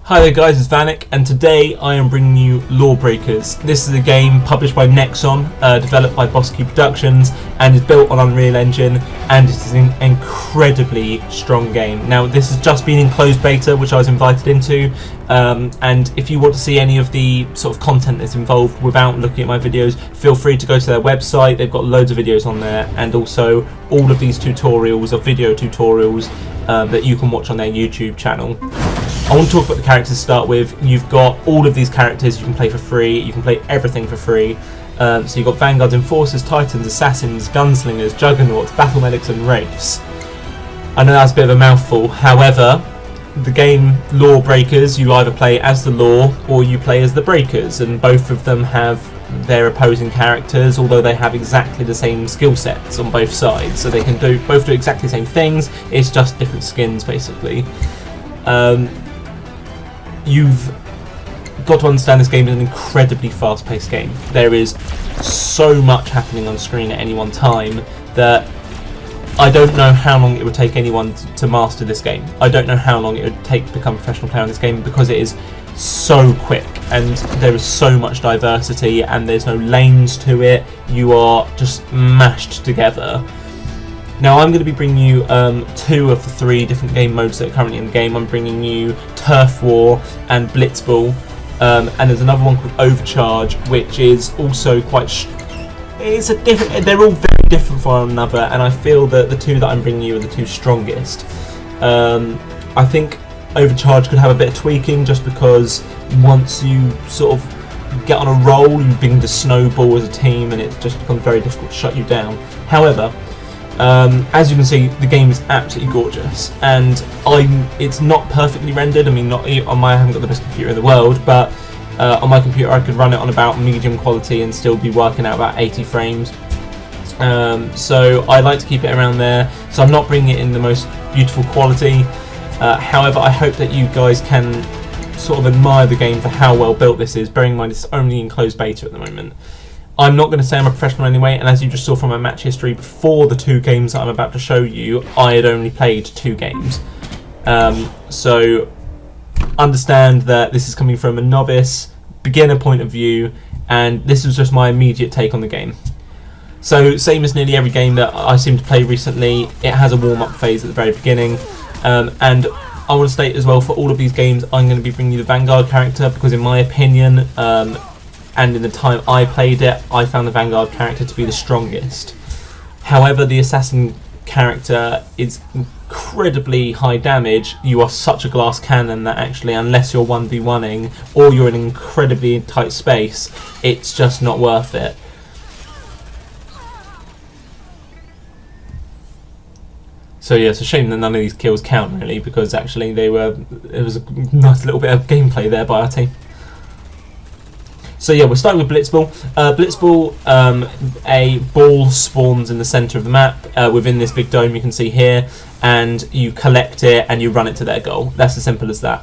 Hi there guys, it's Vanek, and today I am bringing you LawBreakers. This is a game published by Nexon, developed by Boss Key Productions, and is built on Unreal Engine, and it is an incredibly strong game. Now, this has just been in closed beta, which I was invited into, and if you want to see any of the sort of content that's involved without looking at my videos, feel free to go to their website. They've got loads of videos on there, and also all of these tutorials are video tutorials that you can watch on their YouTube channel. I want to talk about the characters to start with. You've got all of these characters you can play for free. You can play everything for free. So you've got Vanguards, Enforcers, Titans, Assassins, Gunslingers, Juggernauts, Battle Medics and Wraiths. I know that's a bit of a mouthful. However, the game LawBreakers, you either play as the Law or you play as the Breakers, and both of them have their opposing characters, although they have exactly the same skill sets on both sides. So they can both do exactly the same things. It's just different skins, basically. You've got to understand this game is an incredibly fast-paced game. There is so much happening on screen at any one time that I don't know how long it would take anyone to master this game. I don't know how long it would take to become a professional player on this game, because it is so quick and there is so much diversity and there's no lanes to it. You are just mashed together. Now I'm going to be bringing you two of the three different game modes that are currently in the game. I'm bringing you Turf War and Blitzball, and there's another one called Overcharge, which is also quite. They're all very different from one another, and I feel that the two that I'm bringing you are the two strongest. I think Overcharge could have a bit of tweaking, just because once you sort of get on a roll, you begin to snowball as a team, and it just becomes very difficult to shut you down. However, as you can see, the game is absolutely gorgeous, and it's not perfectly rendered. I mean, I haven't got the best computer in the world, but on my computer I could run it on about medium quality and still be working out about 80 frames. So I like to keep it around there, so I'm not bringing it in the most beautiful quality. However, I hope that you guys can sort of admire the game for how well built this is, bearing in mind it's only in closed beta at the moment. I'm not going to say I'm a professional anyway, and as you just saw from my match history, before the two games that I'm about to show you, I had only played 2 games. So understand that this is coming from a novice, beginner point of view, and this was just my immediate take on the game. So same as nearly every game that I seem to play recently, it has a warm-up phase at the very beginning, and I want to state as well, for all of these games I'm going to be bringing you the Vanguard character, because in my opinion, and in the time I played it, I found the Vanguard character to be the strongest. However, the Assassin character is incredibly high damage. You are such a glass cannon that actually, unless you're 1v1ing or you're in an incredibly tight space, it's just not worth it. So yeah, it's a shame that none of these kills count really, because actually it was a nice little bit of gameplay there by our team. So yeah, we'll start with Blitzball. Blitzball, a ball spawns in the centre of the map within this big dome you can see here, and you collect it and you run it to their goal. That's as simple as that.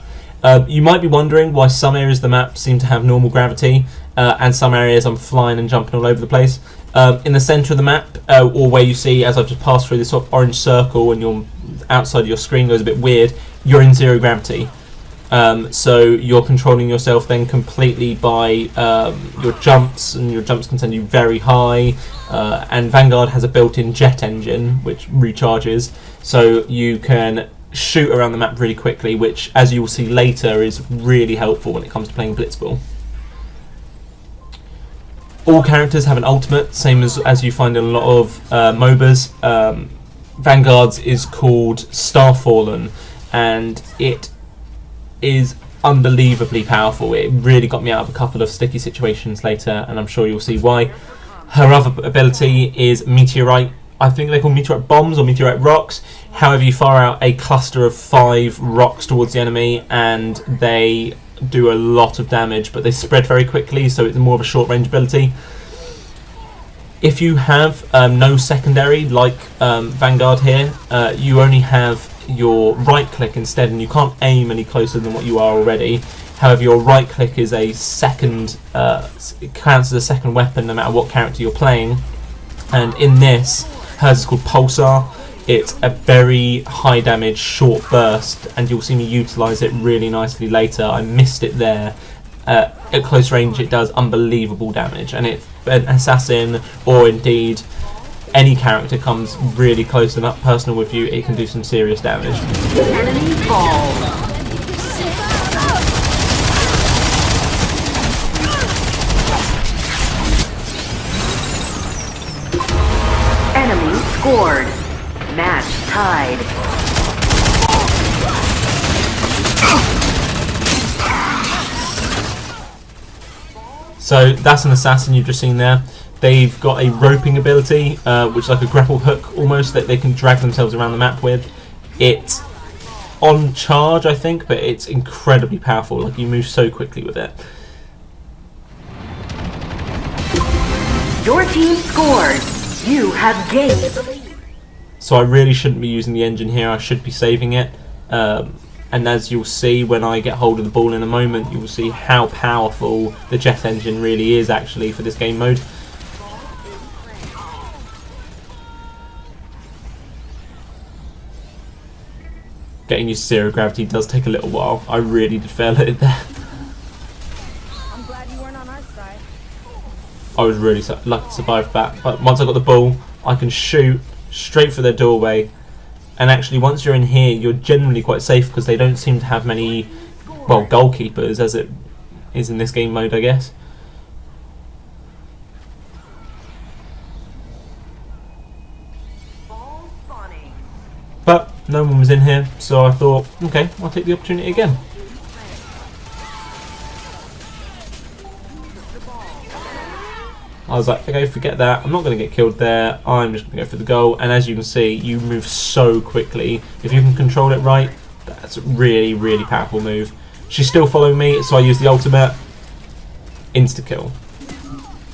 You might be wondering why some areas of the map seem to have normal gravity, and some areas I'm flying and jumping all over the place. In the centre of the map, or where you see, as I've just passed through this sort of orange circle and your outside of your screen goes a bit weird, you're in 0 gravity. So you're controlling yourself then completely by your jumps, and your jumps can send you very high, and Vanguard has a built-in jet engine which recharges, so you can shoot around the map really quickly, which, as you will see later, is really helpful when it comes to playing Blitzball. All characters have an ultimate, same as you find in a lot of MOBAs. Vanguard's is called Starfallen, and it is unbelievably powerful. It really got me out of a couple of sticky situations later, and I'm sure you'll see why. Her other ability is Meteorite. I think they're called Meteorite Bombs or Meteorite Rocks. However, you fire out a cluster of 5 rocks towards the enemy, and they do a lot of damage, but they spread very quickly, so it's more of a short range ability. If you have no secondary like Vanguard here, you only have your right click instead, and you can't aim any closer than what you are already. However, your right click is a second, it counts as a second weapon no matter what character you're playing, and in this, hers is called Pulsar. It's a very high damage short burst, and you'll see me utilise it really nicely later. I missed it there. At close range it does unbelievable damage, and if an assassin or indeed any character comes really close and up personal with you, it can do some serious damage. Enemy fall. Enemy scored. Match tied. So that's an assassin you've just seen there. They've got a roping ability, which is like a grapple hook almost, that they can drag themselves around the map with. It's on charge, I think, but it's incredibly powerful. Like, you move so quickly with it. Your team scored. You have gained the lead. So I really shouldn't be using the engine here. I should be saving it. And as you'll see when I get hold of the ball in a moment, you will see how powerful the jet engine really is actually for this game mode. Getting used to zero gravity does take a little while. I really did fail at it there. I'm glad you weren't on our side. I was really lucky to survive that. But once I got the ball, I can shoot straight for their doorway. And actually, once you're in here, you're generally quite safe because they don't seem to have many, well, goalkeepers as it is in this game mode, I guess. But no one was in here, so I thought, okay, I'll take the opportunity again. I was like, okay, forget that. I'm not going to get killed there. I'm just going to go for the goal. And as you can see, you move so quickly. If you can control it right, that's a really, really powerful move. She's still following me, so I use the ultimate. Insta-kill.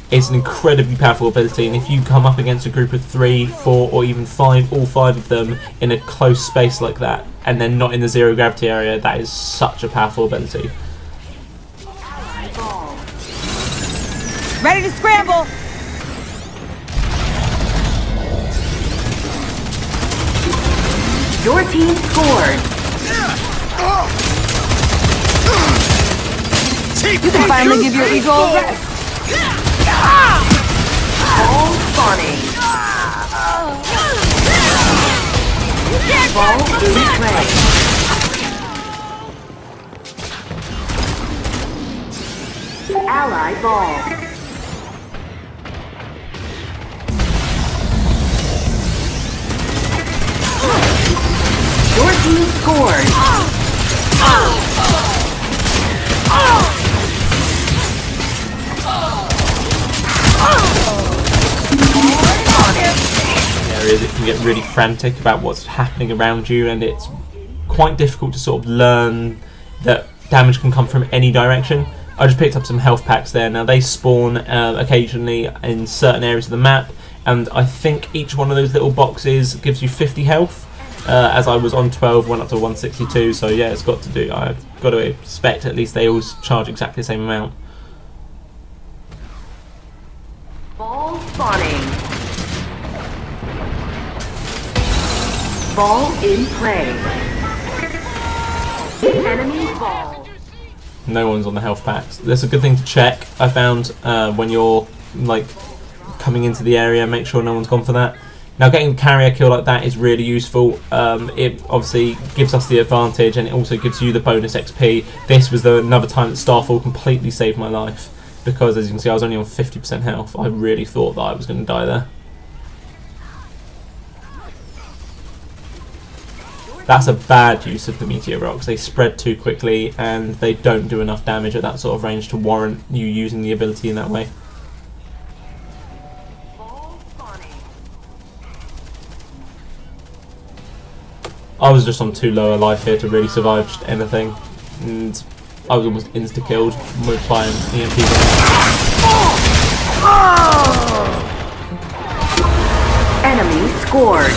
It's an incredibly powerful ability, and if you come up against a group of 3, 4, or even 5, all 5 of them in a close space like that, and then not in the zero gravity area, that is such a powerful ability. Ready to scramble! Your team scored. You can finally give your ego a rest. Ball spawning. Ball in play. Ally ball. Your team scored. Areas it can get really frantic about what's happening around you, and it's quite difficult to sort of learn that damage can come from any direction. I just picked up some health packs there. Now they spawn occasionally in certain areas of the map, and I think each one of those little boxes gives you 50 health. As I was on 12, went up to 162, so yeah, it's got to do. I've got to expect at least they all charge exactly the same amount. Ball spawning. Ball in play. Enemy ball. No one's on the health packs. That's a good thing to check. I found when you're like coming into the area, make sure no one's gone for that. Now, getting a carrier kill like that is really useful. It obviously gives us the advantage, and it also gives you the bonus XP. This was another time that Starfall completely saved my life, because as you can see, I was only on 50% health. I really thought that I was going to die there. That's a bad use of the meteor rocks. They spread too quickly, and they don't do enough damage at that sort of range to warrant you using the ability in that way. I was just on too low a life here to really survive just anything, and I was almost insta-killed by an EMP. Enemy scored.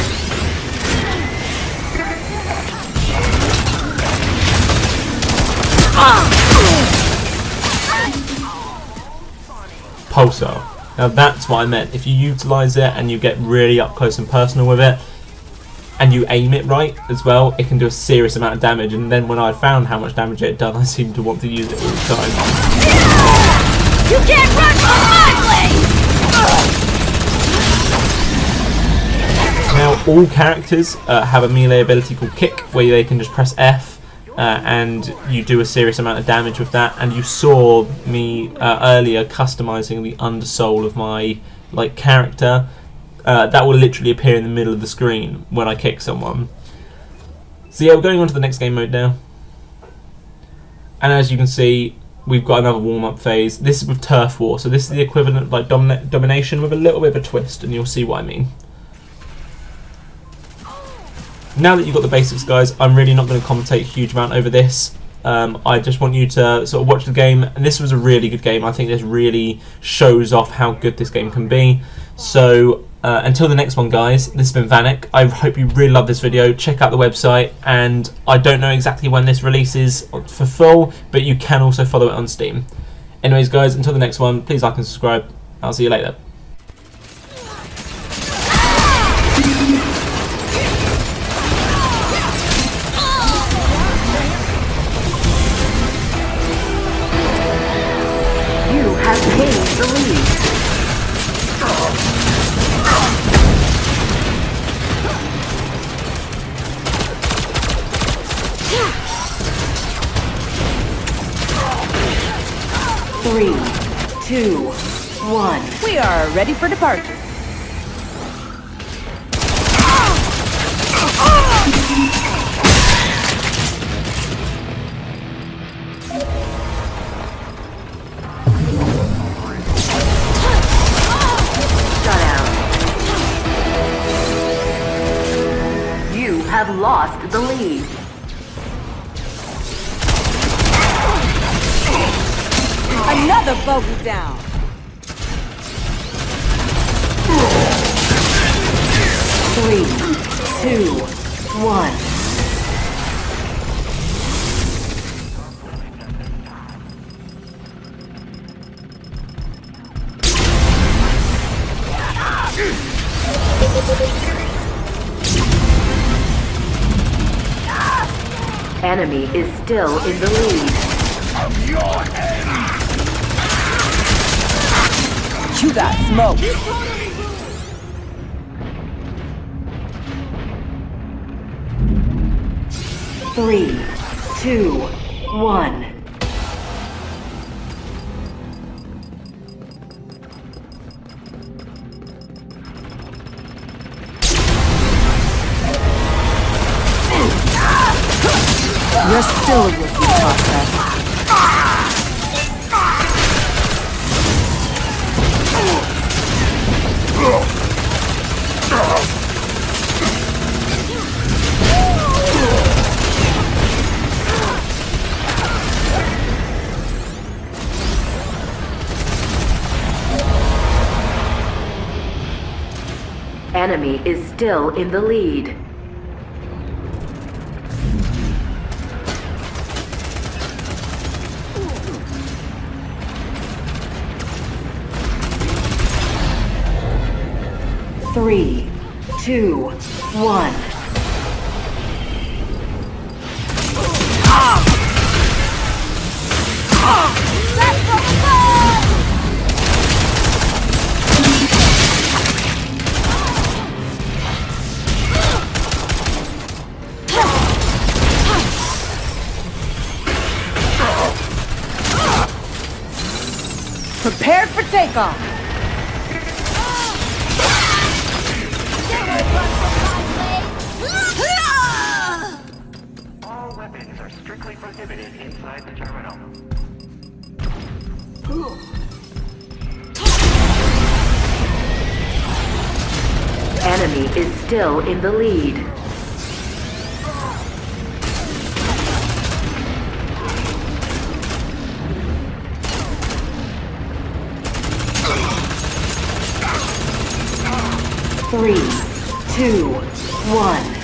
Pulsar. Now that's what I meant. If you utilise it and you get really up close and personal with it, and you aim it right as well, it can do a serious amount of damage. And then when I found how much damage it had done, I seemed to want to use it all the time. You can't run from my blade! Now, all characters have a melee ability called Kick, where they can just press F, and you do a serious amount of damage with that. And you saw me earlier customizing the undersoul of my character. That will literally appear in the middle of the screen when I kick someone. So yeah, we're going on to the next game mode now. And as you can see, we've got another warm-up phase. This is with Turf War, so this is the equivalent of domination with a little bit of a twist, and you'll see what I mean. Now that you've got the basics, guys, I'm really not going to commentate a huge amount over this. I just want you to sort of watch the game, and this was a really good game. I think this really shows off how good this game can be. So until the next one, guys, this has been Vanek. I hope you really love this video. Check out the website, and I don't know exactly when this releases for full, but you can also follow it on Steam. Anyways, guys, until the next one, please like and subscribe. I'll see you later. Has gained the lead. Three, two, one. We are ready for departure. Have lost the lead. Another bogey down. Three, two, one. Enemy is still in the lead. You got smoke. 3, 2, 1. You're still a rookie, Prospect. Enemy is still in the lead. Three, two, one. Prepared for takeoff. All weapons are strictly prohibited inside the terminal. Enemy is still in the lead. Three, two, one.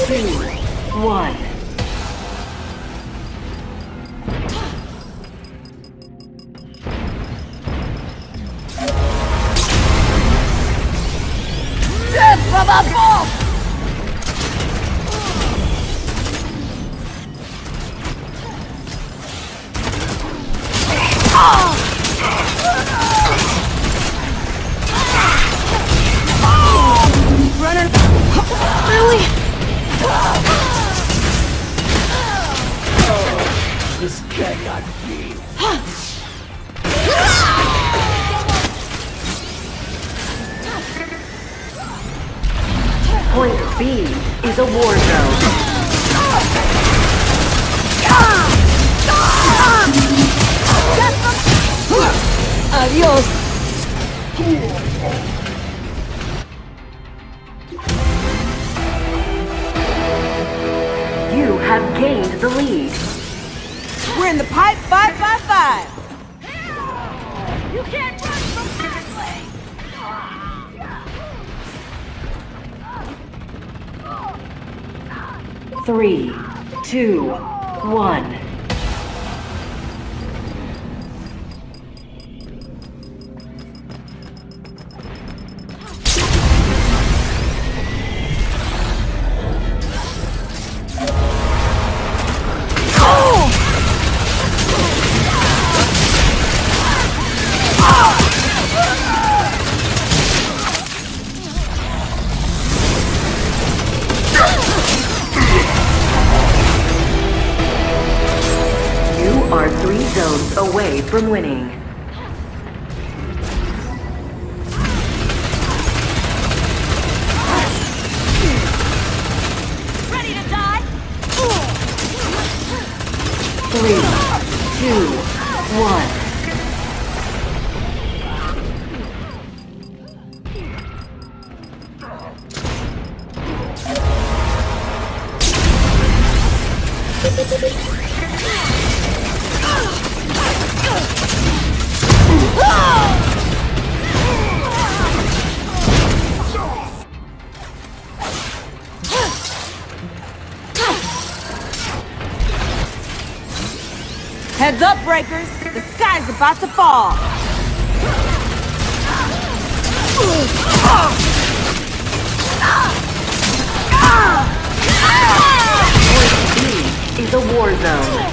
2, 1. Running. Really? This cannot be. Point B is a war zone. Adios. You have gained the lead. We're in the pipe 5 You can't run from Berkeley. 3, 2, 1. You are 3 zones away from winning. Ready to die? 3, 2, 1. Heads up, breakers. The sky's about to fall. B is a war zone.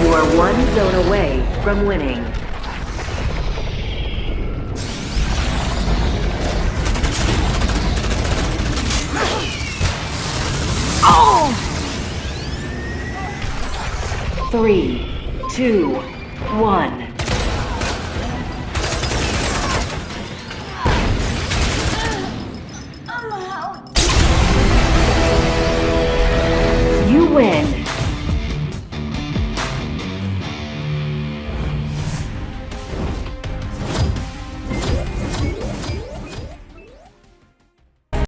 You are 1 zone away from winning. Oh! 3, 2, 1.